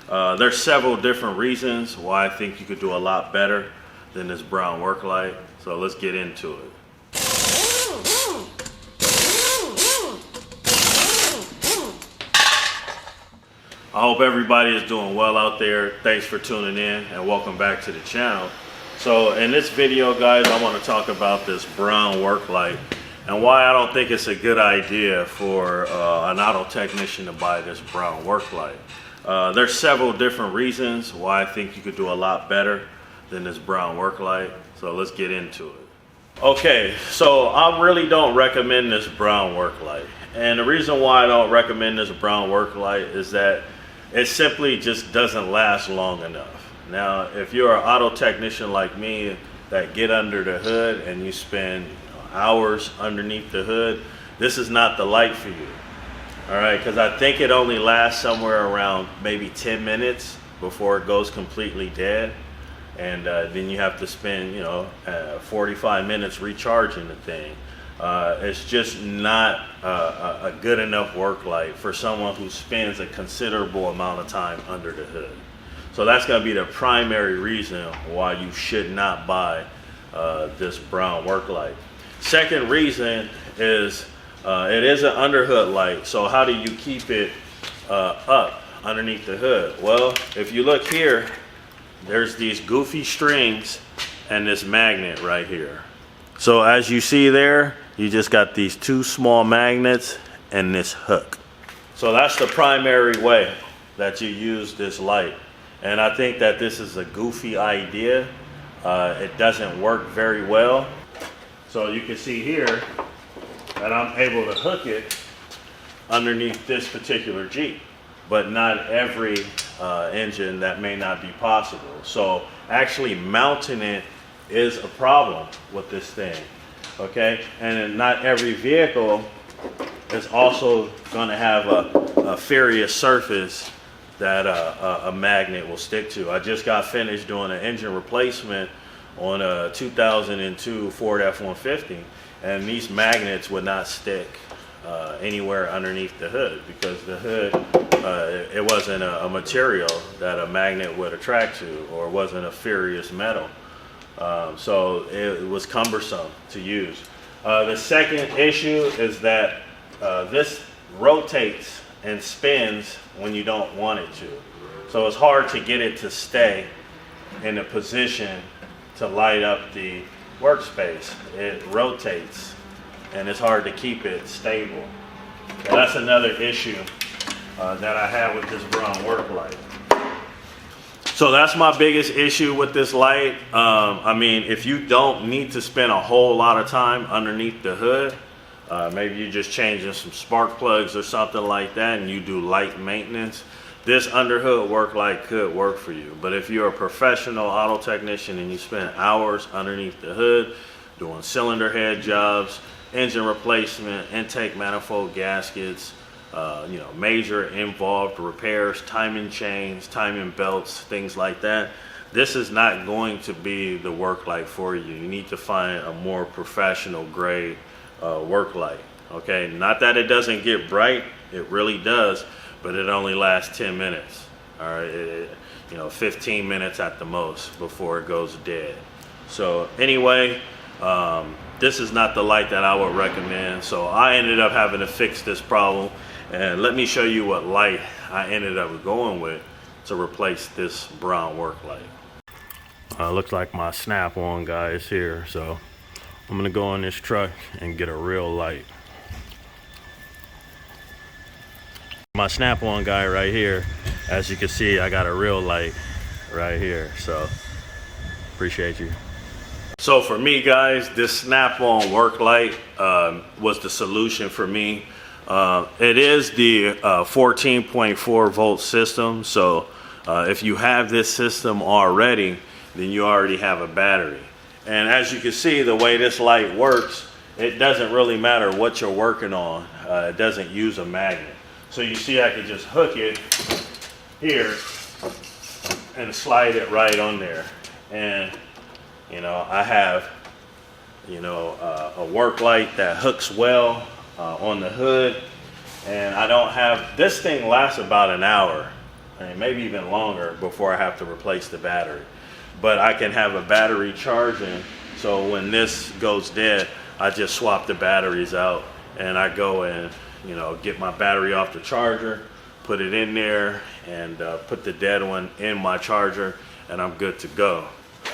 There's several different reasons why I think you could do a lot better than this Braun work light. So let's get into it. I hope everybody is doing well out there. Thanks for tuning in and welcome back to the channel. So in this video, guys, I want to talk about this Braun work light and why I don't think it's a good idea for an auto technician to buy this Braun work light. There's several different reasons why I think you could do a lot better than this Braun work light. So let's get into it. Okay, so I really don't recommend this Braun work light. And the reason why I don't recommend this Braun work light is that it simply just doesn't last long enough. Now, if you're an auto technician like me that get under the hood and you spend hours underneath the hood, this is not the light for you. All right, because I think it only lasts somewhere around maybe 10 minutes before it goes completely dead. And then you have to spend, 45 minutes recharging the thing. It's just not a good enough work light for someone who spends a considerable amount of time under the hood. So that's going to be the primary reason why you should not buy this Braun work light. Second reason is it is an underhood light. So how do you keep it up underneath the hood? Well, if you look here, there's these goofy strings and this magnet right here. So as you see there, you just got these two small magnets and this hook. So that's the primary way that you use this light. And I think that this is a goofy idea. It doesn't work very well. So you can see here that I'm able to hook it underneath this particular Jeep, but not every engine that may not be possible. So actually mounting it is a problem with this thing. Okay, and not every vehicle is also going to have a ferrous surface that a magnet will stick to. I just got finished doing an engine replacement on a 2002 Ford F-150, and these magnets would not stick anywhere underneath the hood because the hood, it wasn't a material that a magnet would attract to, or wasn't a ferrous metal. So it was cumbersome to use. The second issue is that this rotates and spins when you don't want it to. So it's hard to get it to stay in a position to light up the workspace. It rotates and it's hard to keep it stable. So that's another issue that I have with this Braun work light. So that's my biggest issue with this light. I mean, if you don't need to spend a whole lot of time underneath the hood, maybe you're just changing some spark plugs or something like that and you do light maintenance, this underhood work light could work for you. But if you're a professional auto technician and you spend hours underneath the hood doing cylinder head jobs, engine replacement, intake manifold gaskets, major involved repairs, timing chains, timing belts, things like that, this is not going to be the work light for you. You need to find a more professional grade work light. Okay, not that it doesn't get bright, it really does, but it only lasts 10 minutes. All right, 15 minutes at the most before it goes dead. So anyway, this is not the light that I would recommend. So I ended up having to fix this problem. And let me show you what light I ended up going with to replace this Braun work light. Looks like my snap-on guy is here, so I'm gonna go in this truck and get a real light. My snap-on guy right here, as you can see, I got a real light right here, so appreciate you. So for me, guys, this snap-on work light was the solution for me. It is the 14.4 volt system. So if you have this system already, then you already have a battery. And as you can see, the way this light works, it doesn't really matter what you're working on. It doesn't use a magnet. So you see I can just hook it here and slide it right on there. And I have a work light that hooks well on the hood, and I don't have, this thing lasts about an hour. and maybe even longer before I have to replace the battery. But I can have a battery charging, so when this goes dead, I just swap the batteries out, and I go and, you know, get my battery off the charger, put it in there, and put the dead one in my charger, and I'm good to go.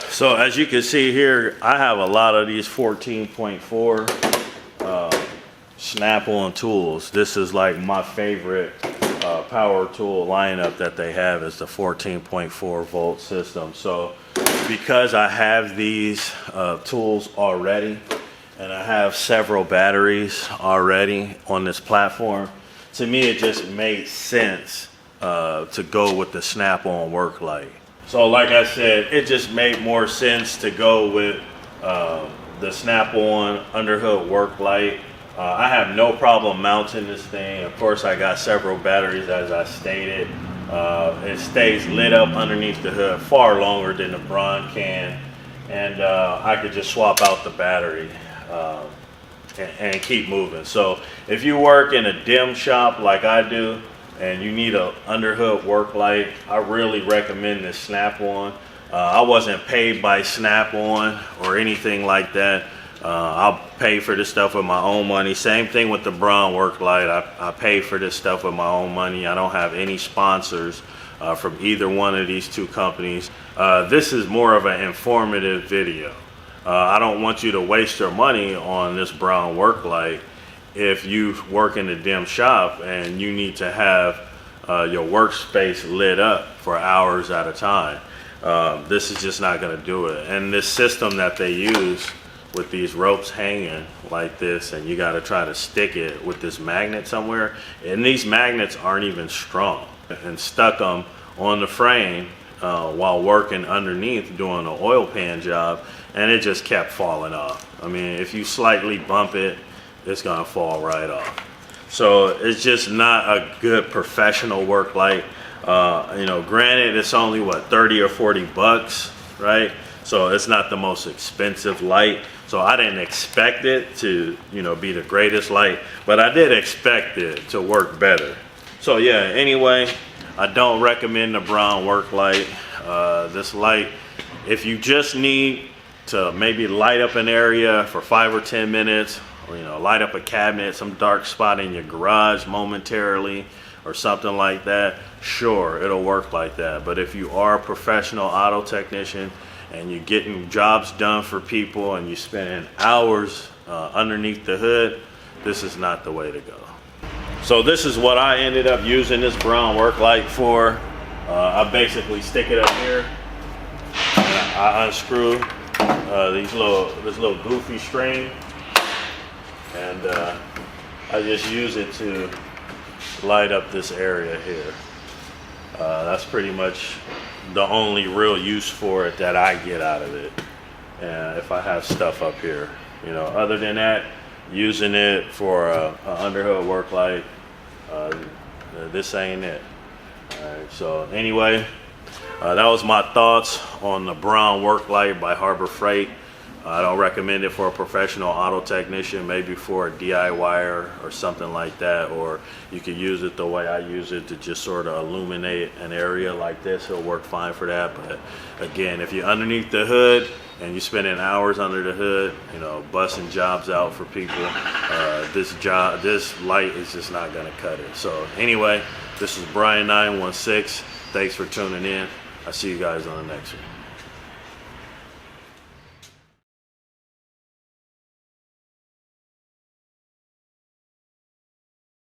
So as you can see here, I have a lot of these 14.4 snap-on tools. This is like my favorite power tool lineup that they have, is the 14.4 volt system. So because I have these tools already, and I have several batteries already on this platform, to me it just made sense to go with the snap-on work light. So like I said, it just made more sense to go with the snap-on Underhood work light. I have no problem mounting this thing. Of course, I got several batteries, as I stated. It stays lit up underneath the hood far longer than the Braun can, and I could just swap out the battery and keep moving. So if you work in a dim shop like I do, and you need a Underhood work light, I really recommend this Snap-on. I wasn't paid by Snap-on or anything like that. I'll pay for this stuff with my own money. Same thing with the Braun work light. I pay for this stuff with my own money. I don't have any sponsors from either one of these two companies. This is more of an informative video. I don't want you to waste your money on this Braun work light if you work in a dim shop and you need to have your workspace lit up for hours at a time. This is just not going to do it. And this system that they use with these ropes hanging like this, and you got to try to stick it with this magnet somewhere, and these magnets aren't even strong, and stuck them on the frame while working underneath doing an oil pan job, and it just kept falling off. I mean, if you slightly bump it, it's gonna fall right off. So it's just not a good professional work light. You know, granted, it's only what, 30 or 40 bucks, right? So it's not the most expensive light. So I didn't expect it to, you know, be the greatest light, but I did expect it to work better. So yeah, anyway, I don't recommend the Braun work light. This light, if you just need to maybe light up an area for 5 or 10 minutes, or, you know, light up a cabinet, some dark spot in your garage momentarily, or something like that, sure, it'll work like that. But if you are a professional auto technician and you're getting jobs done for people and you're spending hours underneath the hood, this is not the way to go. So this is what I ended up using this Braun work light for. I basically stick it up here, and I unscrew this little goofy string, and I just use it to light up this area here. That's pretty much the only real use for it that I get out of it. And if I have stuff up here, you know, other than that, using it for a Underhood work light, this ain't it. Alright, so anyway, that was my thoughts on the Braun work light by Harbor Freight. I don't recommend it for a professional auto technician, maybe for a DIYer or something like that, or you could use it the way I use it to just sort of illuminate an area like this. It'll work fine for that. But again, if you're underneath the hood and you're spending hours under the hood, you know, busting jobs out for people, this light is just not going to cut it. So anyway, this is Bryan916. Thanks for tuning in. I'll see you guys on the next one.